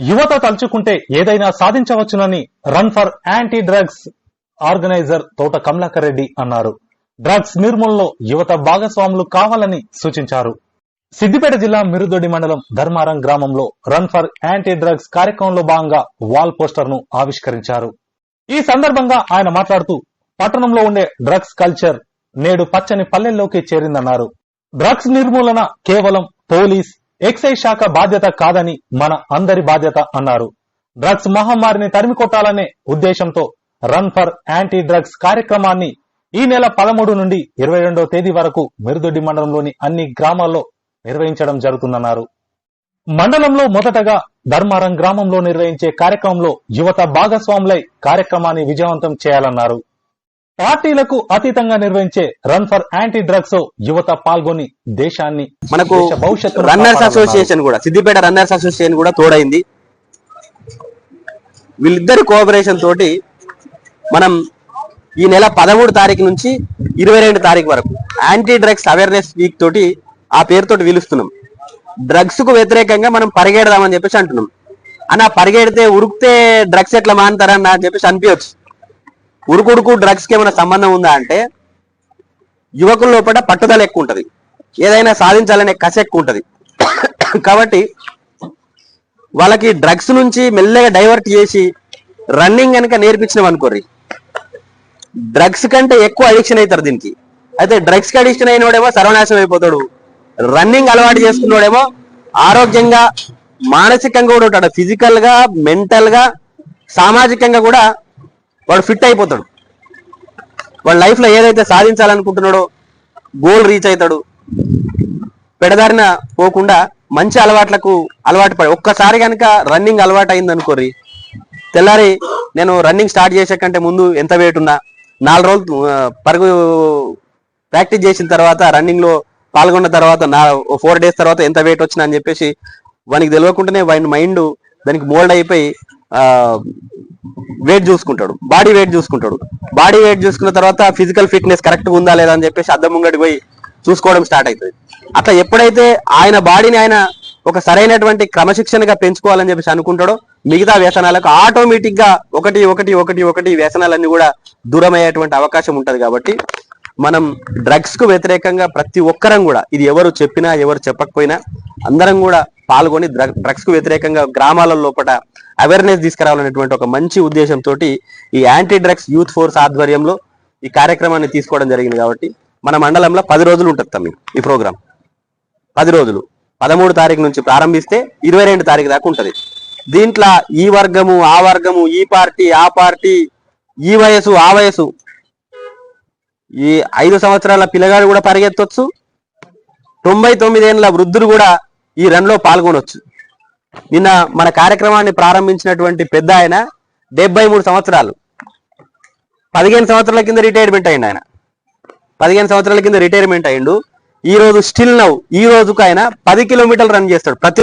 యువత తలుచుకుంటే ఏదైనా సాధించవచ్చునని run for anti drugs organiser Thota Kamalakar Reddy అన్నారు. డ్రగ్స్ నిర్మూలనలో యువత భాగస్వాములు కావాలని సూచించారు. సిద్దిపేట జిల్లా మిరుదొడ్డి మండలం ధర్మారం గ్రామంలో రన్ ఫర్ యాంటీ డ్రగ్స్ కార్యక్రమంలో భాగంగా వాల్ పోస్టర్ ను ఆవిష్కరించారు. ఈ సందర్భంగా ఆయన మాట్లాడుతూ పట్టణంలో ఉండే డ్రగ్స్ కల్చర్ నేడు పచ్చని పల్లెల్లోకి చేరిందన్నారు. డ్రగ్స్ నిర్మూలన కేవలం పోలీస్, ఎక్సైజ్ శాఖ బాధ్యత కాదని మన అందరి బాధ్యత అన్నారు. డ్రగ్స్ మహమ్మారిని తరిమికొట్టాలనే ఉద్దేశంతో రన్ ఫర్ యాంటీ డ్రగ్స్ కార్యక్రమాన్ని ఈ నెల 13 నుండి 22వ తేదీ వరకు మిరుదొడ్డి మండలంలోని అన్ని గ్రామాల్లో నిర్వహించడం జరుగుతుందన్నారు. మండలంలో మొదటగా ధర్మారం గ్రామంలో నిర్వహించే కార్యక్రమంలో యువత భాగస్వాములై కార్యక్రమాన్ని విజయవంతం చేయాలన్నారు. పార్టీలకు అతీతంగా నిర్వహించే రన్ ఫర్ యాంటీ డ్రగ్స్ యువత పాల్గొని దేశాన్ని మనకు భవిష్యత్తు రన్నర్స్ అసోసియేషన్ కూడా సిద్దిపేట రన్నర్స్ అసోసియేషన్ కూడా తోడైంది. వీళ్ళిద్దరి కోఆపరేషన్ తోటి మనం ఈ నెల 13 తారీఖు నుంచి 22 తారీఖు వరకు యాంటీ డ్రగ్స్ అవేర్నెస్ వీక్ తోటి ఆ పేరుతోటి పిలుస్తున్నాం. డ్రగ్స్ కు వ్యతిరేకంగా మనం పరిగెడదామని చెప్పేసి అంటున్నాం. అన్న పరిగెడితే ఉరికితే డ్రగ్స్ ఎట్లా మానుతారన్న అని చెప్పేసి అనిపించచ్చు. ఉరుకుడుకు డ్రగ్స్ కి ఏమైనా సంబంధం ఉందా అంటే యువకుల లోపల పట్టుదల ఎక్కువ ఉంటది, ఏదైనా సాధించాలనే కసి ఎక్కువ ఉంటది. కాబట్టి వాళ్ళకి డ్రగ్స్ నుంచి మెల్లగా డైవర్ట్ చేసి రన్నింగ్ కనుక నేర్పించినాం అనుకోర్రి, డ్రగ్స్ కంటే ఎక్కువ అడిక్షన్ అవుతారు దీనికి. అయితే డ్రగ్స్ కి అడిక్షన్ అయినోడేమో సర్వనాశనం అయిపోతాడు, రన్నింగ్ అలవాటు చేసుకున్నోడేమో ఆరోగ్యంగా మానసికంగా కూడా ఉంటాడు, ఫిజికల్ గా మెంటల్ గా సామాజికంగా కూడా వాడు ఫిట్ అయిపోతాడు. వాడు లైఫ్ లో ఏదైతే సాధించాలనుకుంటున్నాడో గోల్ రీచ్ అవుతాడు. పెడదారిన పోకుండా మంచి అలవాట్లకు అలవాటు పడి ఒక్కసారి కనుక రన్నింగ్ అలవాటు అయింది అనుకోరి, తెల్లారి నేను రన్నింగ్ స్టార్ట్ చేసే కంటే ముందు ఎంత వెయిట్ ఉన్నా 4 రోజులు పరుగు ప్రాక్టీస్ చేసిన తర్వాత రన్నింగ్ లో పాల్గొన్న తర్వాత 4 డేస్ తర్వాత ఎంత వెయిట్ వచ్చినా అని చెప్పేసి వానికి తెలియకుండానే వాడి మైండ్ దానికి మోల్డ్ అయిపోయి వెయిట్ చూసుకుంటాడు, బాడీ వెయిట్ చూసుకుంటాడు. బాడీ వెయిట్ చూసుకున్న తర్వాత ఫిజికల్ ఫిట్నెస్ కరెక్ట్ ఉందా లేదా అని చెప్పేసి అద్దం ముంగడికి పోయి చూసుకోవడం స్టార్ట్ అవుతుంది. అట్లా ఎప్పుడైతే ఆయన బాడీని ఆయన ఒక సరైనటువంటి క్రమశిక్షణగా పెంచుకోవాలని చెప్పేసి అనుకుంటాడో మిగతా వ్యసనాలకు ఆటోమేటిక్ గా ఒకటి వ్యసనాలన్నీ కూడా దూరం అయ్యేటువంటి అవకాశం ఉంటది. కాబట్టి మనం డ్రగ్స్ కు వ్యతిరేకంగా ప్రతి ఒక్కరం కూడా, ఇది ఎవరు చెప్పినా ఎవరు చెప్పకపోయినా అందరం కూడా పాల్గొని డ్రగ్స్ కు వ్యతిరేకంగా గ్రామాల లోపల అవేర్నెస్ తీసుకురావాలనేటువంటి ఒక మంచి ఉద్దేశంతో ఈ యాంటీ డ్రగ్స్ యూత్ ఫోర్స్ ఆధ్వర్యంలో ఈ కార్యక్రమాన్ని తీసుకోవడం జరిగింది. కాబట్టి మన మండలంలో 10 రోజులు ఉంటుంది తమ్మి ఈ ప్రోగ్రాం. 10 రోజులు 13 తారీఖు నుంచి ప్రారంభిస్తే 22 తారీఖు దాకా ఉంటది. దీంట్లో ఈ వర్గము ఆ వర్గము, ఈ పార్టీ ఆ పార్టీ, ఈ వయసు ఆ వయసు, ఈ 5 సంవత్సరాల పిల్లగాడు కూడా పరిగెత్తొచ్చు, 99 ఏళ్ళ వృద్ధులు కూడా ఈ రన్ లో పాల్గొనొచ్చు. నిన్న మన కార్యక్రమాన్ని ప్రారంభించినటువంటి పెద్ద ఆయన 73 సంవత్సరాలు, 15 సంవత్సరాల కింద రిటైర్మెంట్ అయిండు. ఆయన 15 సంవత్సరాల కింద రిటైర్మెంట్ అయిండు. ఈ రోజు స్టిల్ నౌ ఈ రోజుకు ఆయన 10 కిలోమీటర్లు రన్ చేస్తాడు ప్రతి